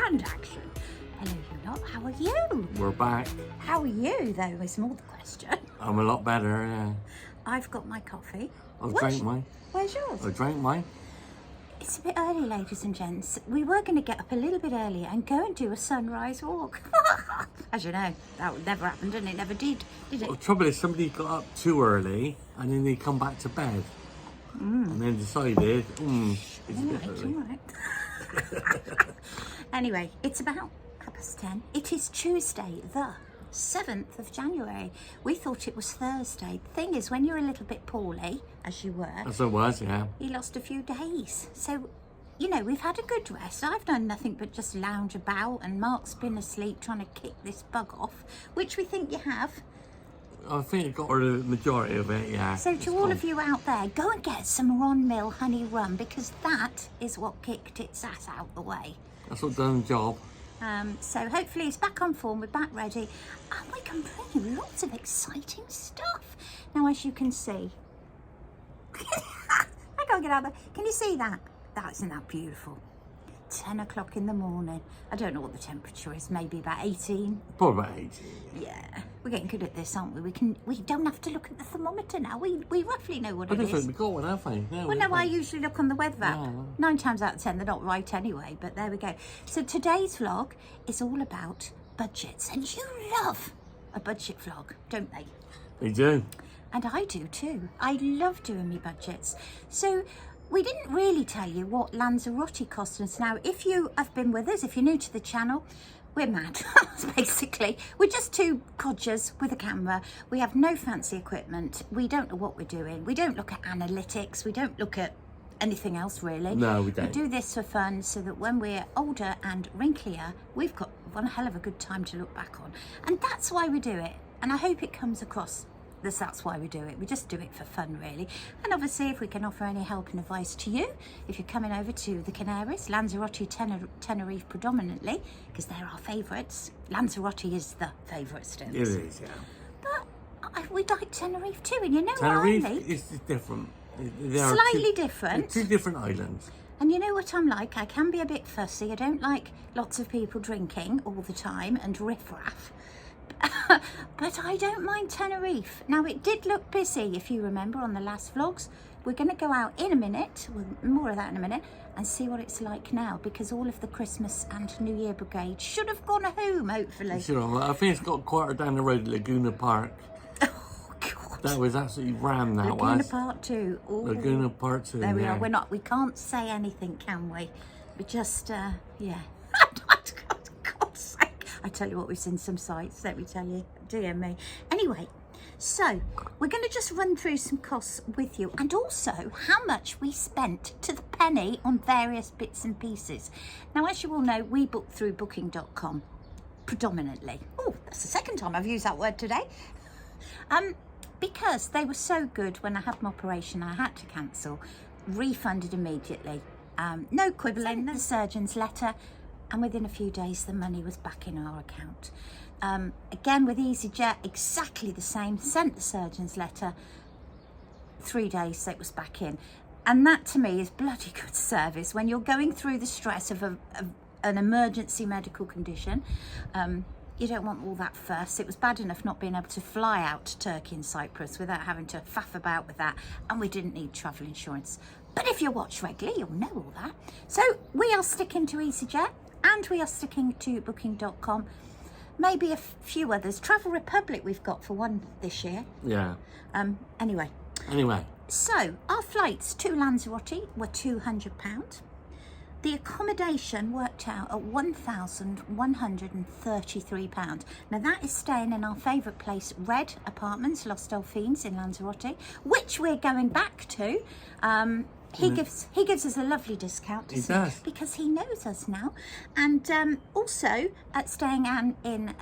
and action. Hello, you lot. How are you? We're back. How are you, though, is more the question. I'm a lot better, yeah. I've got my coffee. I've drank mine. Where's yours? I drank mine. It's a bit early, ladies and gents. We were going to get up a little bit earlier and go and do a sunrise walk. As you know, that never happened, and it never did it? Well, the trouble is, somebody got up too early and then they come back to bed. And then decided, it's a bit early. All right. Anyway, it's about 10:30. It is Tuesday, the 7th of January. We thought it was Thursday. The thing is, when you're a little bit poorly, as you were, As I was, yeah. you lost a few days. So, you know, we've had a good rest. I've done nothing but just lounge about, and Mark's been asleep trying to kick this bug off, which we think you have. I think I got rid of the majority of it, yeah. So to all of you out there, go and get some Ron Mill honey rum, because that is what kicked its ass out the way. That's what done the job. So hopefully it's back on form, we're back ready, and we can bring you lots of exciting stuff. Now, as you can see, I can't get out there. Can you see that? Isn't that beautiful? 10 o'clock in the morning. I don't know what the temperature is, maybe about 18. Probably about 18. Yeah, we're getting good at this, aren't we? We don't have to look at the thermometer now. We roughly know what I it don't is. think we got one, have we? Well, no, I usually look on the weather app. No. 9 times out of 10, they're not right anyway, but there we go. So today's vlog is all about budgets, and you love a budget vlog, don't they? They do. And I do too. I love doing me budgets. So we didn't really tell you what Lanzarote cost us. Now, if you have been with us, if you're new to the channel, we're mad, basically. We're just two codgers with a camera. We have no fancy equipment. We don't know what we're doing. We don't look at analytics. We don't look at anything else, really. No, we don't. We do this for fun, so that when we're older and wrinklier, we've got one hell of a good time to look back on. And that's why we do it. And I hope it comes across. That's why we do it. We just do it for fun, really. And obviously, if we can offer any help and advice to you, if you're coming over to the Canaries, Lanzarote, Tenerife predominantly, because they're our favourites. Lanzarote is the favourite still. It is, yeah. But we like Tenerife too, and you know Tenerife what I like? is different. Slightly different. Two different islands. And you know what I'm like? I can be a bit fussy. I don't like lots of people drinking all the time and riffraff. But I don't mind Tenerife. Now, it did look busy, if you remember, on the last vlogs. We're going to go out in a minute, well, more of that in a minute, and see what it's like now, because all of the Christmas and New Year brigade should have gone home, hopefully. Sure, I think it's got a quarter down the road, Laguna Park. Oh, God. That was absolutely rammed, that Laguna was. Part 2. Ooh. Laguna Part 2, There we yeah. are. We can't say anything, can we? We just, yeah. God's sake. I tell you what, we've seen some sights, let me tell you. Dear me. Anyway, so we're going to just run through some costs with you, and also how much we spent to the penny on various bits and pieces. Now, as you all know, we book through booking.com predominantly. Oh, that's the second time I've used that word today. Because they were so good when I had my operation, I had to cancel, refunded immediately. No quibbling, the surgeon's letter, and within a few days the money was back in our account. Again, with EasyJet, exactly the same. Sent the surgeon's letter, 3 days it was back in. And that to me is bloody good service when you're going through the stress of an emergency medical condition. You don't want all that fuss. It was bad enough not being able to fly out to Turkey and Cyprus without having to faff about with that, and we didn't need travel insurance. But if you watch regularly, you'll know all that. So we are sticking to EasyJet, and we are sticking to booking.com. Maybe a few others. Travel Republic we've got for one this year. Yeah. Anyway. So our flights to Lanzarote were £200. The accommodation worked out at £1,133. Now that is staying in our favourite place, Red Apartments, Los Delfines in Lanzarote, which we're going back to. He gives us a lovely discount He does. because he knows us now. And also at staying in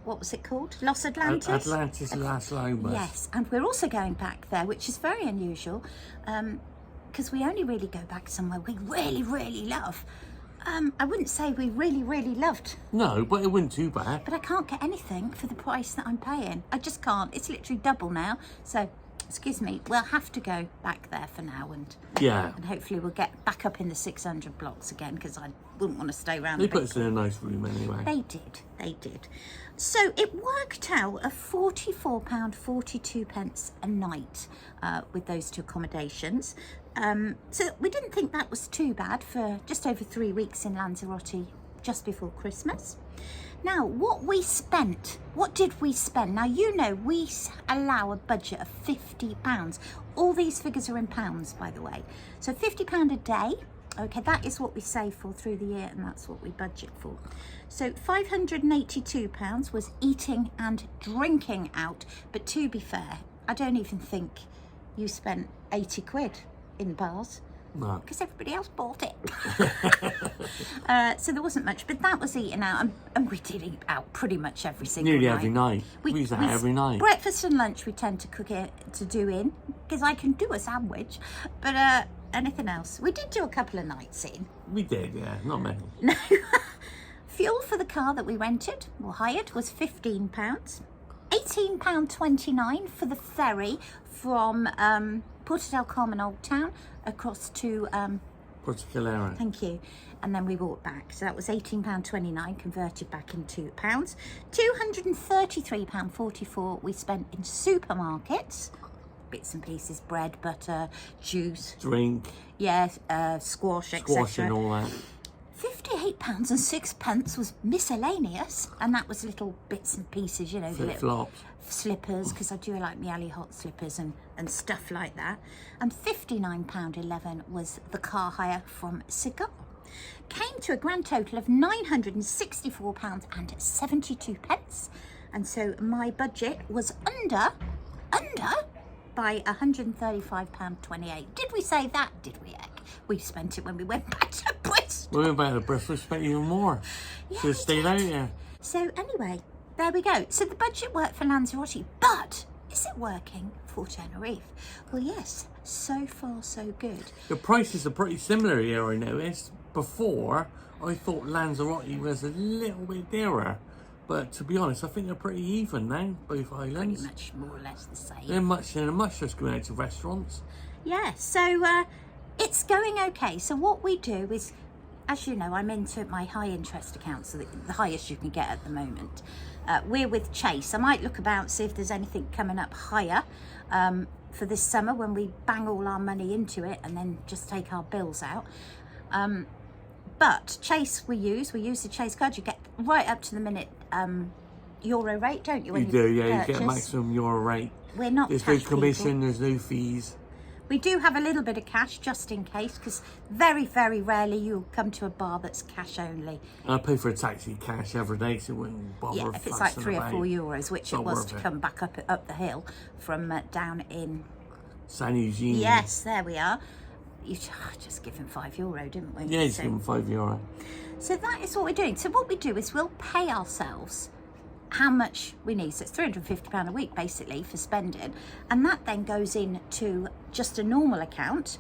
what was it called? Los Atlantis? Atlantis Las Lomas. Yes, and we're also going back there, which is very unusual, because we only really go back somewhere we really, really love. I wouldn't say we really, really loved. No, but it wasn't too bad. But I can't get anything for the price that I'm paying. I just can't. It's literally double now. So excuse me, we'll have to go back there for now, and Yeah. hopefully we'll get back up in the 600 blocks again, because I wouldn't want to stay around. They the put big us in a nice room anyway. They did. So it worked out at £44.42 a night with those two accommodations. So we didn't think that was too bad for just over 3 weeks in Lanzarote just before Christmas. Now, what did we spend? Now, you know, we allow a budget of £50. All these figures are in pounds, by the way. So £50 a day. Okay, that is what we save for through the year, and that's what we budget for. So £582 was eating and drinking out. But to be fair, I don't even think you spent 80 quid in bars. No. Because everybody else bought it. So there wasn't much, but that was eating out, and we did eat out pretty much every single Nearly night. every night. We used to have every night. Breakfast and lunch we tend to cook it to do in, because I can do a sandwich, but anything else. We did do a couple of nights in. We did, yeah, not many. No. Fuel for the car that we rented or hired was £15. £18.29 for the ferry from Porto del Carmen Old Town across to Particular. thank you, and then we walked back, so that was £18.29 converted back into pounds. £233.44 we spent in supermarkets, bits and pieces, bread, butter, juice, Drink, yes, squash, squash and etc. all that. £58.06 was miscellaneous, and that was little bits and pieces, you know, the little Flip-flops. slippers, because I do like my alley hot slippers and stuff like that. And £59.11 was the car hire from Cigar. Came to a grand total of £964.72, and so my budget was under by £135.28. Did we say that? Did we, Ek? We spent it when we went back to Bristol. We went back to Bristol, spent even more. Yeah, Should we have stayed out there. So anyway, there we go. So the budget worked for Lanzarote, but is it working for Tenerife? Well, yes, so far so good. The prices are pretty similar here, I noticed. Before, I thought Lanzarote was a little bit dearer. But to be honest, I think they're pretty even now, both islands. Pretty much more or less the same. They're much just going out to restaurants. Yeah, so it's going okay. So what we do is, as you know, I'm into my high interest account, so the highest you can get at the moment. We're with Chase. I might look about, see if there's anything coming up higher for this summer when we bang all our money into it and then just take our bills out. But Chase we use the Chase card. You get right up to the minute euro rate, don't you? When You do, yeah, purchase. you get maximum euro rate. We're not There's no cash commission, people. there's no fees. We do have a little bit of cash just in case, because very, very rarely you'll come to a bar that's cash only. I pay for a taxi cash every day, so it wouldn't bother. Yeah, if it's like fussing €3 or about. €4, which it Not was worth to it. come back up the hill from down in. San Eugene. Yes, there we are. You just give him €5, didn't we? Yeah, just So- give them €5. So that is what we're doing. So what we do is we'll pay ourselves how much we need. So it's £350 a week basically for spending, and that then goes into just a normal account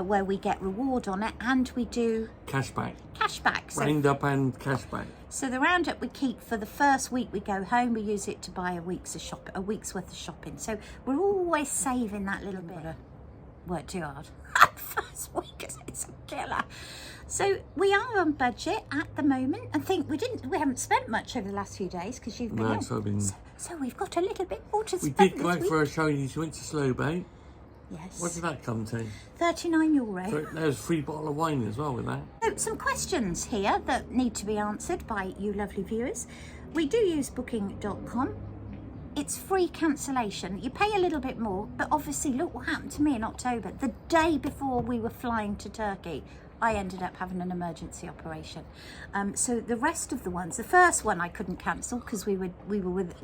where we get reward on it, and we do Cashback. cashback. So, Round up and cashback. so the roundup we keep for the first week we go home. We use it to buy a week's worth of shopping. So we're always saving that little bit. Work too hard. First week, it's a killer. So we are on budget at the moment. I think we haven't spent much over the last few days because you've been No, in. so I've been- So we've got a little bit more to We spend did go this out week. for a Chinese, we went to Slow Boat. Yes. What did that come to? €39. So there was a free bottle of wine as well with that. So some questions here that need to be answered by you lovely viewers. We do use booking.com. It's free cancellation. You pay a little bit more, but obviously look what happened to me in October. The day before we were flying to Turkey, I ended up having an emergency operation. So the rest of the ones, the first one I couldn't cancel because we were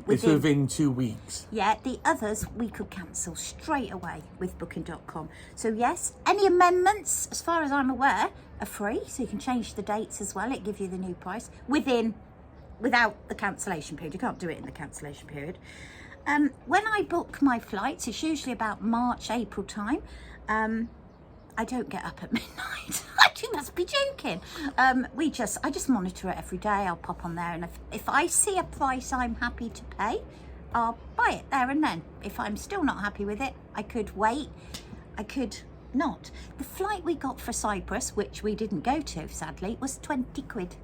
It's within 2 weeks. Yeah, the others we could cancel straight away with booking.com. So yes, any amendments, as far as I'm aware, are free. So you can change the dates as well. It gives you the new price without the cancellation period. You can't do it in the cancellation period. When I book my flights, it's usually about March, April time. I don't get up at midnight. You must be joking. I just monitor it every day. I'll pop on there, and if I see a price I'm happy to pay, I'll buy it there and then. If I'm still not happy with it, I could wait, I could not. The flight we got for Cyprus, which we didn't go to, sadly, was 20 quid.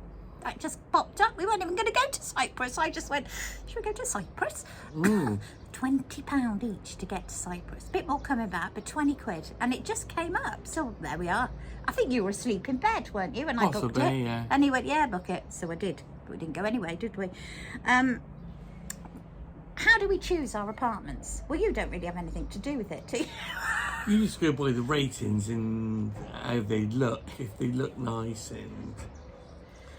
That just popped up. We weren't even going to go to Cyprus. I just went, should we go to Cyprus? £20 each to get to Cyprus. A bit more coming back, but 20 quid. And it just came up. So there we are. I think you were asleep in bed, weren't you? And I booked it. Yeah. And he went, yeah, book it. So I did. But we didn't go anyway, did we? How do we choose our apartments? Well, you don't really have anything to do with it, do you? You just go by the ratings and how they look, if they look nice and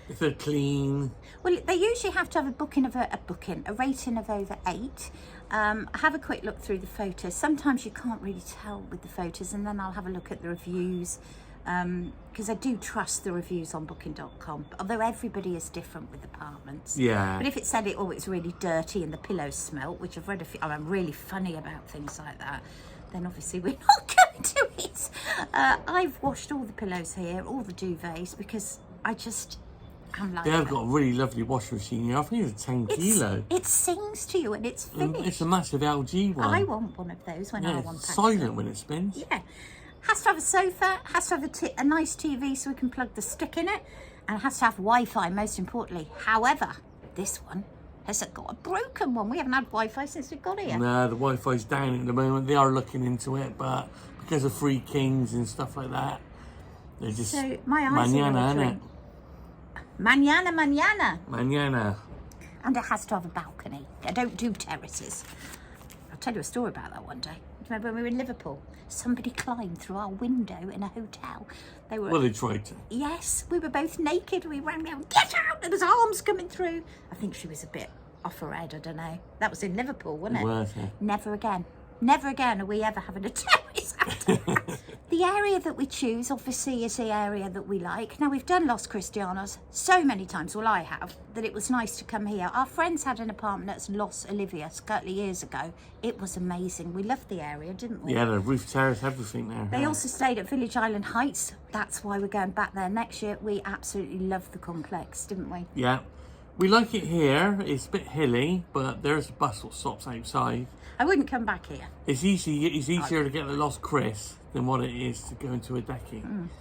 if they're clean. Well, they usually have to have a rating of over 8. Have a quick look through the photos. Sometimes you can't really tell with the photos, and then I'll have a look at the reviews, because I do trust the reviews on booking.com, although everybody is different with apartments. Yeah. But if it said it's really dirty and the pillows smelt, which I've read a few, I'm really funny about things like that, then obviously we're not going to it. I've washed all the pillows here, all the duvets, because I'm like, They have got a really lovely washing machine here. I think it's 10 kilo. It sings to you and it's finished. It's a massive LG one. I want one of those when I want it's packs. silent when it spins. Yeah. Has to have a sofa, has to have a nice TV so we can plug the stick in it, and has to have Wi-Fi, most importantly. However, this one has got a broken one. We haven't had Wi-Fi since we got here. No, the Wi-Fi's down at the moment. They are looking into it, but because of Free Kings and stuff like that, they're just So my eyes are mañana, watering. Mañana. Mañana. And it has to have a balcony. I don't do terraces. I'll tell you a story about that one day. Do you remember when we were in Liverpool? Somebody climbed through our window in a hotel. Well, they tried to. Yes, we were both naked. We ran around, get out! There was arms coming through. I think she was a bit off her head, I don't know. That was in Liverpool, wasn't it? It was, yeah. Never again. Never again are we ever having a terrace after that. The area that we choose, obviously, is the area that we like. Now, we've done Los Cristianos so many times, well, I have, that it was nice to come here. Our friends had an apartment at Los Olivias a couple of years ago. It was amazing. We loved the area, didn't we? Yeah, the roof terrace, everything there. They also stayed at Village Island Heights. That's why we're going back there next year. We absolutely loved the complex, didn't we? Yeah. We like it here. It's a bit hilly, but there's a bus that stops outside. I wouldn't come back here. It's easier to get to Los Chris than what it is to go into a decking.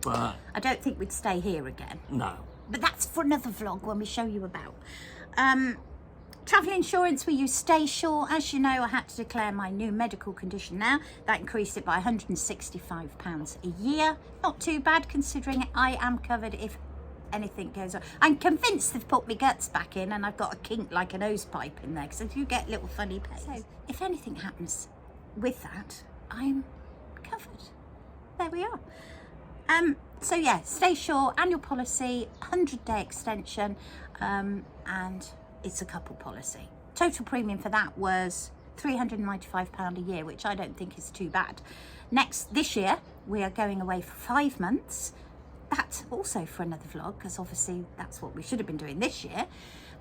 But I don't think we'd stay here again. no. But that's for another vlog when we show you about. Travel insurance, we use Stay Shore. As you know, I had to declare my new medical condition now. That increased it by £165 a year. Not too bad considering I am covered if anything goes on. I'm convinced they've put my guts back in and I've got a kink like an hose pipe in there, because I do get little funny pains. So if anything happens with that, I'm covered. There we are. So yeah, Stay Shore, annual policy, 100-day extension, and it's a couple policy. Total premium for that was £395 a year, which I don't think is too bad. This year, we are going away for 5 months. That's also for another vlog, because obviously that's what we should have been doing this year.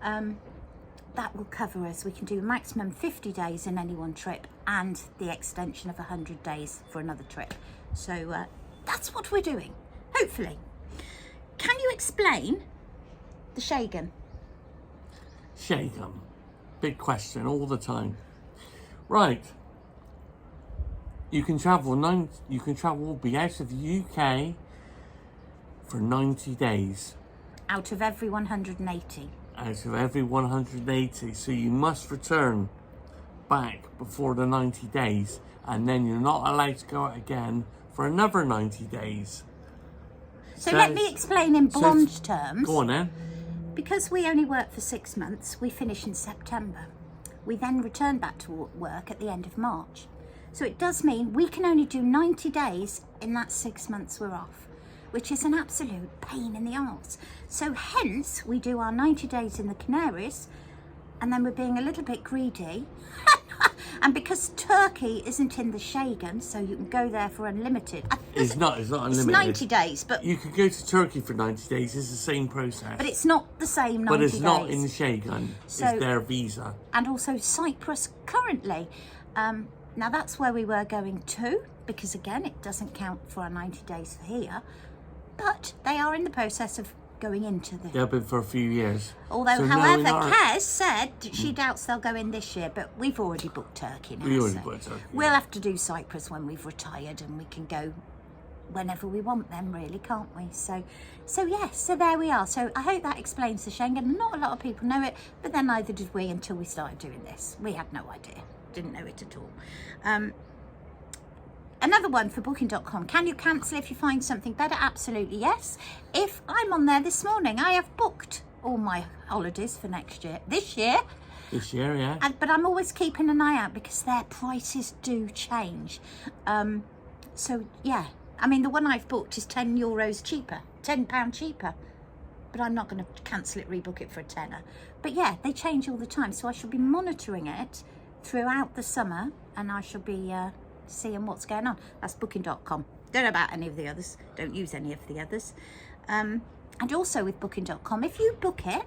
That will cover us. We can do a maximum 50 days in any one trip and the extension of 100 days for another trip. So that's what we're doing, hopefully. Can you explain the Schengen? Schengen. Big question all the time. Right. You can travel be out of the UK for 90 days. Out of every 180. Out of every 180. So you must return back before the 90 days, and then you're not allowed to go out again for another 90 days. So let me explain in bond terms. Go on then. Because we only work for 6 months, we finish in September. We then return back to work at the end of March. So it does mean we can only do 90 days in that 6 months we're off, which is an absolute pain in the arse. So hence, we do our 90 days in the Canaries, and then we're being a little bit greedy. And because Turkey isn't in the Schengen, so you can go there for unlimited. It's not unlimited. It's 90 days, but you could go to Turkey for 90 days. It's the same process. But it's not the same 90 days. But it's not in the Schengen. So, it's their visa. And also Cyprus currently. Now that's where we were going to, because again, it doesn't count for our 90 days here. But they are in the process of going into the... They've been for a few years. Although, So now however, in our- Kez said she doubts they'll go in this year, but we've already booked Turkey now. We already so booked Turkey, We'll yeah. have to do Cyprus when we've retired, and we can go whenever we want then, really, can't we? So yes, so there we are. So I hope that explains the Schengen. Not a lot of people know it, but then neither did we until we started doing this. We had no idea, didn't know it at all. Another one for booking.com. Can you cancel if you find something better? Absolutely, yes. If I'm on there this morning, I have booked all my holidays for this year. This year, yeah. But I'm always keeping an eye out because their prices do change. So, yeah. I mean, the one I've booked is €10 cheaper, £10 cheaper. But I'm not going to cancel it, rebook it for a tenner. But yeah, they change all the time. So I shall be monitoring it throughout the summer, and I shall be seeing what's going on. That's booking.com. Don't know about any of the others. Don't use any of the others. And also with booking.com, if you book it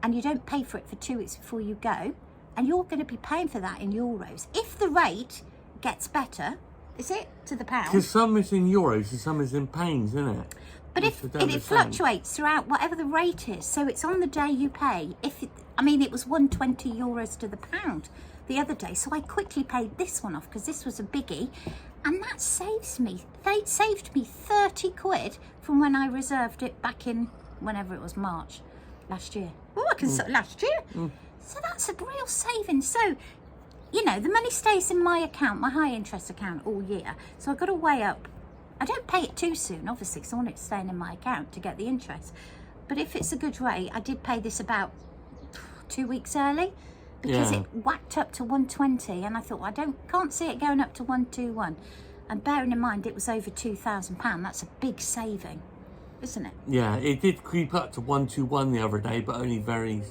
and you don't pay for it for 2 weeks before you go, and you're going to be paying for that in euros, if the rate gets better, is it, to the pound? Because some is in euros and some is in pounds, isn't it? But Which if I don't it understand. fluctuates throughout whatever the rate is, so it's on the day you pay. It was €120 to the pound the other day, so I quickly paid this one off because this was a biggie, and that saved me 30 quid from when I reserved it back in whenever it was March last year. Last year. So that's a real saving. So, you know, the money stays in my account, my high interest account, all year. So I've got to weigh up. I don't pay it too soon, obviously, because I want it staying in my account to get the interest. But if it's a good rate, I did pay this about 2 weeks early because Yeah. it whacked up to 120, and I thought, can't see it going up to 121. And bearing in mind it was over £2,000, that's a big saving, isn't it? Yeah, it did creep up to 121 the other day, but only very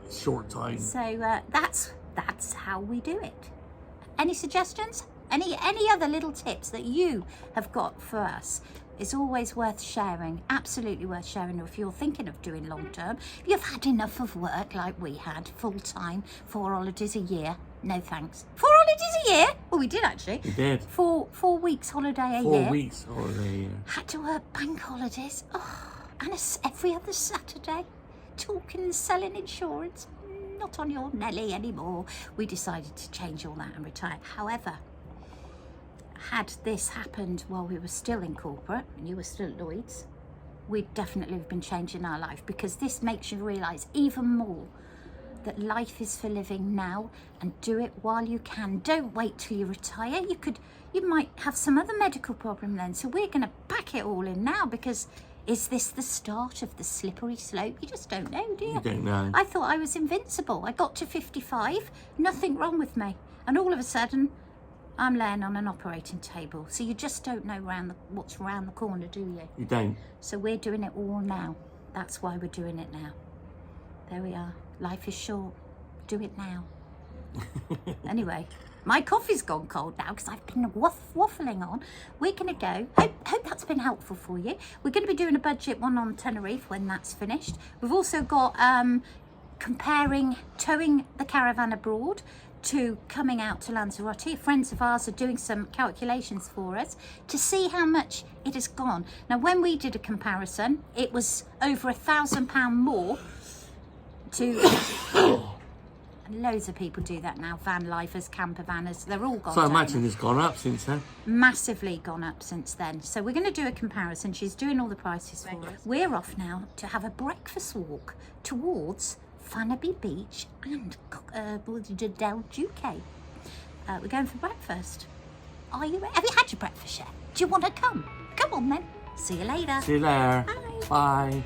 short time. So that's how we do it. Any suggestions? Any other little tips that you have got for us? It's always worth sharing, absolutely worth sharing. Or if you're thinking of doing long term, if you've had enough of work like we had, full time, 4 holidays a year, no thanks. 4 holidays a year? Well, we did actually. We did. 4 weeks holiday a 4 year. weeks holiday a year. Had to work bank holidays. And every other Saturday, talking and selling insurance. Not on your Nelly anymore. We decided to change all that and retire. However, had this happened while we were still in corporate and you were still at Lloyd's, we'd definitely have been changing our life, because this makes you realise even more that life is for living now, and do it while you can. Don't wait till you retire. You might have some other medical problem then. So we're going to pack it all in now, because is this the start of the slippery slope? You just don't know, do you? You don't know. I thought I was invincible. I got to 55, nothing wrong with me. And all of a sudden, I'm laying on an operating table. So you just don't know what's around the corner, do you? You don't. So we're doing it all now. That's why we're doing it now. There we are. Life is short. Do it now. Anyway, my coffee's gone cold now because I've been waffling on. We're going to go. Hope that's been helpful for you. We're going to be doing a budget one on Tenerife when that's finished. We've also got comparing towing the caravan abroad to coming out to Lanzarote. Friends of ours are doing some calculations for us to see how much it has gone. Now, when we did a comparison, it was over £1,000 more to... And loads of people do that now. Van lifers, camper vanners, they're all gone So I down. imagine it's gone up since then. Massively gone up since then. So we're going to do a comparison. She's doing all the prices for us. We're off now to have a breakfast walk towards Fanaby Beach and Del Duque. We're going for breakfast. Are you ready? Have you had your breakfast yet? Do you want to come? Come on then. See you later. See you later. Bye. Bye.